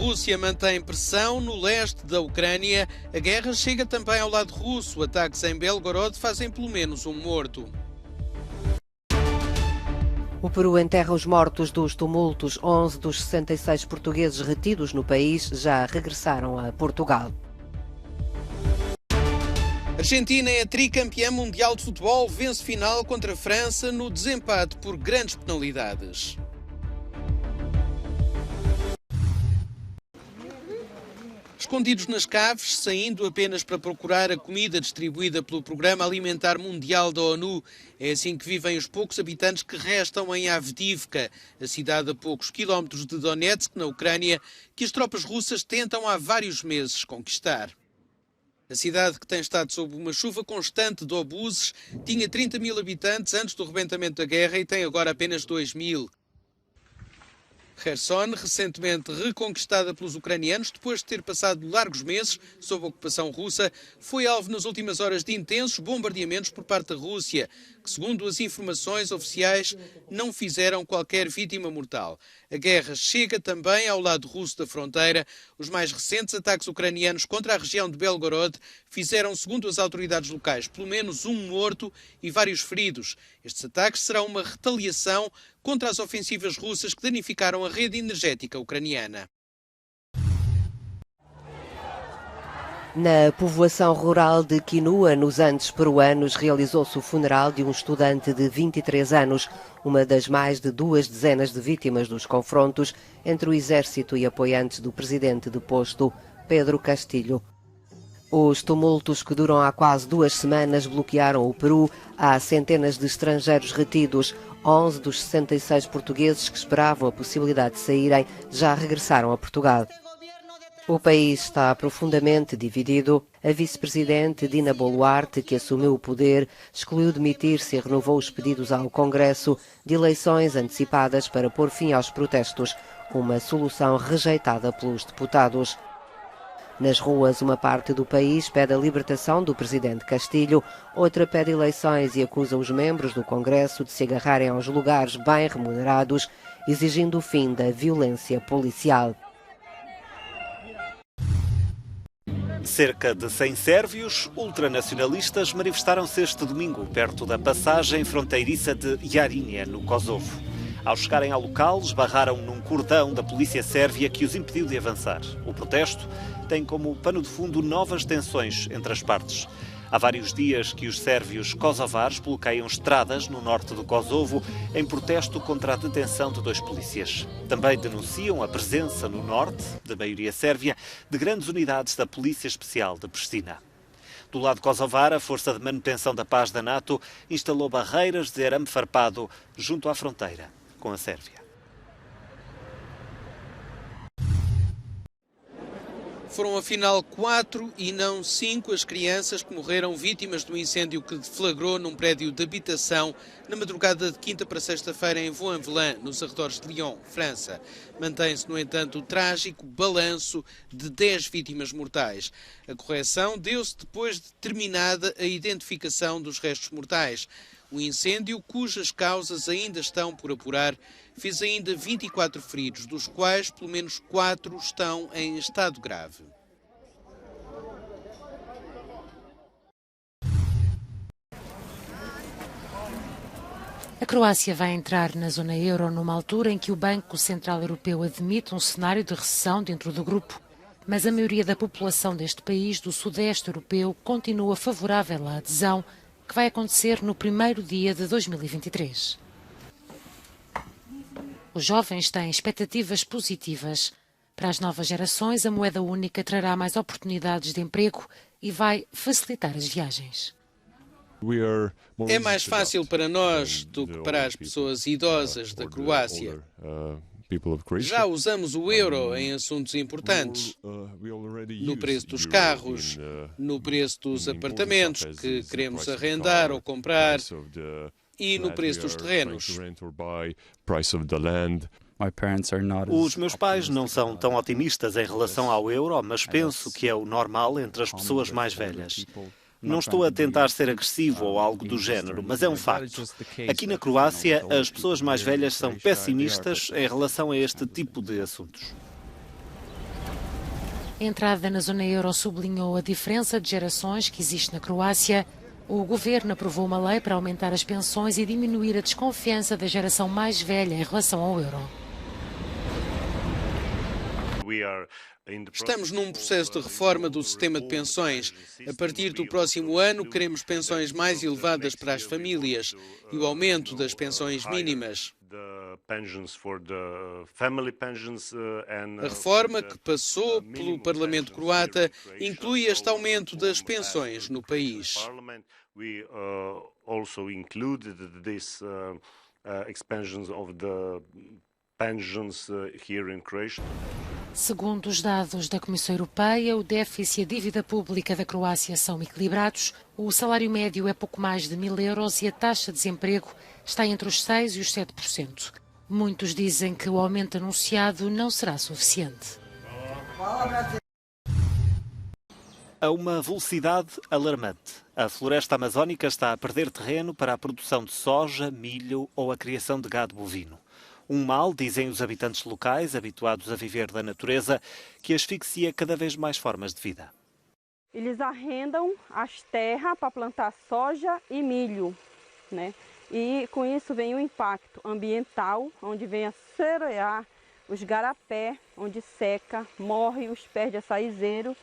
Rússia mantém pressão no leste da Ucrânia. A guerra chega também ao lado russo. Ataques em Belgorod fazem pelo menos um morto. O Peru enterra os mortos dos tumultos. 11 dos 66 portugueses retidos no país já regressaram a Portugal. A Argentina é a tricampeã mundial de futebol, vence final contra a França no desempate por grandes penalidades. Escondidos nas caves, saindo apenas para procurar a comida distribuída pelo Programa Alimentar Mundial da ONU. É assim que vivem os poucos habitantes que restam em Avdiivka, a cidade a poucos quilómetros de Donetsk, na Ucrânia, que as tropas russas tentam há vários meses conquistar. A cidade, que tem estado sob uma chuva constante de obuses, tinha 30 mil habitantes antes do rebentamento da guerra e tem agora apenas 2 mil. Kherson, recentemente reconquistada pelos ucranianos depois de ter passado largos meses sob a ocupação russa, foi alvo nas últimas horas de intensos bombardeamentos por parte da Rússia, que, segundo as informações oficiais, não fizeram qualquer vítima mortal. A guerra chega também ao lado russo da fronteira. Os mais recentes ataques ucranianos contra a região de Belgorod fizeram, segundo as autoridades locais, pelo menos um morto e vários feridos. Estes ataques serão uma retaliação contra as ofensivas russas que danificaram a rede energética ucraniana. Na povoação rural de Quinua, nos Andes peruanos, realizou-se o funeral de um estudante de 23 anos, uma das mais de 2 dezenas de vítimas dos confrontos entre o exército e apoiantes do presidente deposto, Pedro Castillo. Os tumultos, que duram há quase 2 semanas, bloquearam o Peru. Há centenas de estrangeiros retidos. 11 dos 66 portugueses que esperavam a possibilidade de saírem já regressaram a Portugal. O país está profundamente dividido. A vice-presidente Dina Boluarte, que assumiu o poder, excluiu demitir-se e renovou os pedidos ao Congresso de eleições antecipadas para pôr fim aos protestos, uma solução rejeitada pelos deputados. Nas ruas, uma parte do país pede a libertação do presidente Castillo, outra pede eleições e acusa os membros do Congresso de se agarrarem aos lugares bem remunerados, exigindo o fim da violência policial. Cerca de 100 sérvios ultranacionalistas manifestaram-se este domingo perto da passagem fronteiriça de Jarinje, no Kosovo. Ao chegarem ao local, esbarraram num cordão da polícia sérvia que os impediu de avançar. O protesto tem como pano de fundo novas tensões entre as partes. Há vários dias que os sérvios kosovares bloqueiam estradas no norte do Kosovo em protesto contra a detenção de 2 polícias. Também denunciam a presença no norte, de maioria sérvia, de grandes unidades da Polícia Especial de Pristina. Do lado kosovar, a Força de Manutenção da Paz da NATO instalou barreiras de arame farpado junto à fronteira com a Sérvia. Foram afinal 4 e não 5 as crianças que morreram vítimas do incêndio que deflagrou num prédio de habitação na madrugada de quinta para sexta-feira em Vaux-en-Velin, nos arredores de Lyon, França. Mantém-se, no entanto, o trágico balanço de 10 vítimas mortais. A correção deu-se depois de terminada a identificação dos restos mortais. O incêndio, cujas causas ainda estão por apurar, fez ainda 24 feridos, dos quais pelo menos 4 estão em estado grave. A Croácia vai entrar na zona euro numa altura em que o Banco Central Europeu admite um cenário de recessão dentro do grupo. Mas a maioria da população deste país do Sudeste Europeu continua favorável à adesão, que vai acontecer no primeiro dia de 2023. Os jovens têm expectativas positivas. Para as novas gerações, a moeda única trará mais oportunidades de emprego e vai facilitar as viagens. É mais fácil para nós do que para as pessoas idosas da Croácia. Já usamos o euro em assuntos importantes, no preço dos carros, no preço dos apartamentos que queremos arrendar ou comprar e no preço dos terrenos. Os meus pais não são tão otimistas em relação ao euro, mas penso que é o normal entre as pessoas mais velhas. Não estou a tentar ser agressivo ou algo do género, mas é um facto. Aqui na Croácia, as pessoas mais velhas são pessimistas em relação a este tipo de assuntos. A entrada na zona euro sublinhou a diferença de gerações que existe na Croácia. O governo aprovou uma lei para aumentar as pensões e diminuir a desconfiança da geração mais velha em relação ao euro. Estamos num processo de reforma do sistema de pensões. A partir do próximo ano, queremos pensões mais elevadas para as famílias e o aumento das pensões mínimas. A reforma que passou pelo Parlamento croata inclui este aumento das pensões no país. Segundo os dados da Comissão Europeia, o déficit e a dívida pública da Croácia são equilibrados, o salário médio é pouco mais de 1.000 euros e a taxa de desemprego está entre os 6% e os 7%. Muitos dizem que o aumento anunciado não será suficiente. A uma velocidade alarmante. A floresta amazónica está a perder terreno para a produção de soja, milho ou a criação de gado bovino. Um mal, dizem os habitantes locais, habituados a viver da natureza, que asfixia cada vez mais formas de vida. Eles arrendam as terras para plantar soja e milho, né? E com isso vem o impacto ambiental, onde vem a seroiar os garapé, onde seca, morre os pés de açaizeiro.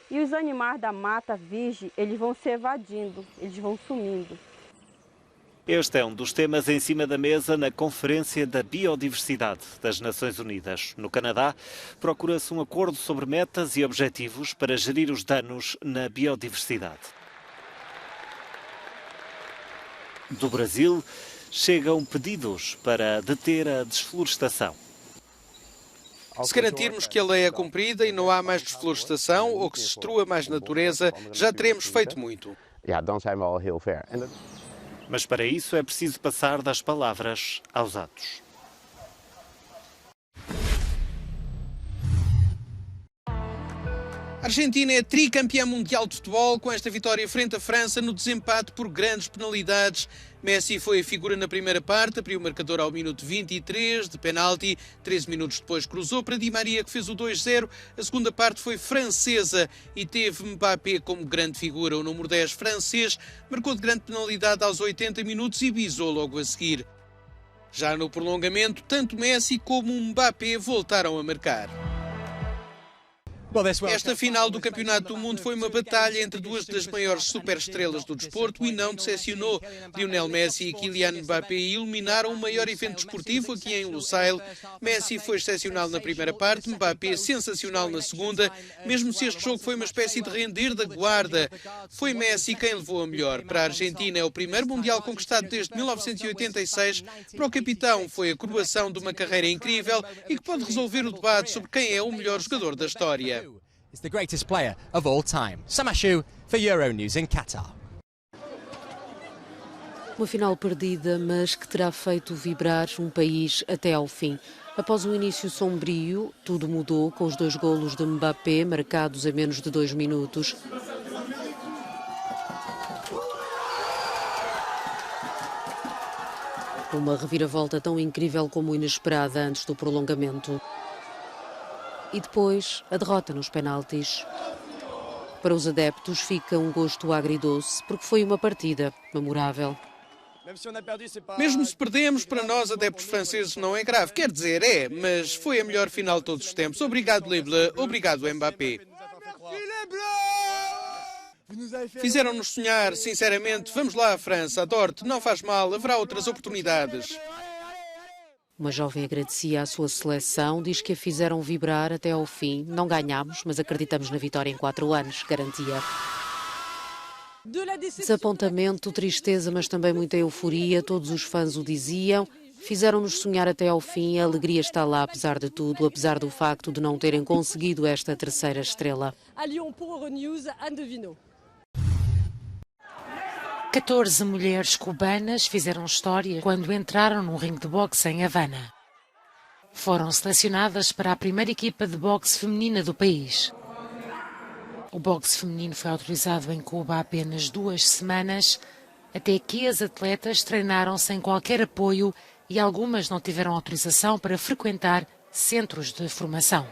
E os animais da mata virgem, eles vão se evadindo, eles vão sumindo. Este é um dos temas em cima da mesa na Conferência da Biodiversidade das Nações Unidas. No Canadá, procura-se um acordo sobre metas e objetivos para gerir os danos na biodiversidade. Do Brasil, chegam pedidos para deter a desflorestação. Se garantirmos que a lei é cumprida e não há mais desflorestação ou que se destrua mais natureza, já teremos feito muito. Mas para isso é preciso passar das palavras aos atos. A Argentina é tricampeã mundial de futebol com esta vitória frente à França no desempate por grandes penalidades. Messi foi a figura na primeira parte, abriu o marcador ao minuto 23 de penalti. 13 minutos depois cruzou para Di Maria, que fez o 2-0. A segunda parte foi francesa e teve Mbappé como grande figura. O número 10 francês marcou de grande penalidade aos 80 minutos e bisou logo a seguir. Já no prolongamento, tanto Messi como Mbappé voltaram a marcar. Esta final do Campeonato do Mundo foi uma batalha entre duas das maiores superestrelas do desporto e não decepcionou. Lionel Messi e Kylian Mbappé iluminaram o maior evento desportivo aqui em Lusail. Messi foi excepcional na primeira parte, Mbappé sensacional na segunda, mesmo se este jogo foi uma espécie de render da guarda. Foi Messi quem levou a melhor. Para a Argentina é o primeiro Mundial conquistado desde 1986. Para o capitão foi a coroação de uma carreira incrível e que pode resolver o debate sobre quem é o melhor jogador da história. Is the greatest player of all time. Samashu for Euronews in Qatar. Uma final perdida, mas que terá feito vibrar um país até ao fim. Após um início sombrio, tudo mudou com os 2 golos de Mbappé, marcados a menos de 2 minutos. Uma reviravolta tão incrível como inesperada antes do prolongamento. E depois, a derrota nos penaltis. Para os adeptos fica um gosto agridoce, porque foi uma partida memorável. Mesmo se perdemos, para nós, adeptos franceses, não é grave. Quer dizer, é, mas foi a melhor final de todos os tempos. Obrigado, Les Bleus. Obrigado, Mbappé. Fizeram-nos sonhar, sinceramente. Vamos lá, França. Adoro-te. Não faz mal. Haverá outras oportunidades. Uma jovem agradecia à sua seleção, diz que a fizeram vibrar até ao fim. Não ganhámos, mas acreditamos na vitória em 4 anos, garantia. Desapontamento, tristeza, mas também muita euforia, todos os fãs o diziam. Fizeram-nos sonhar até ao fim, a alegria está lá apesar de tudo, apesar do facto de não terem conseguido esta terceira estrela. 14 mulheres cubanas fizeram história quando entraram num ringue de boxe em Havana. Foram selecionadas para a primeira equipa de boxe feminina do país. O boxe feminino foi autorizado em Cuba há apenas 2 semanas. Até aqui as atletas treinaram sem qualquer apoio e algumas não tiveram autorização para frequentar centros de formação.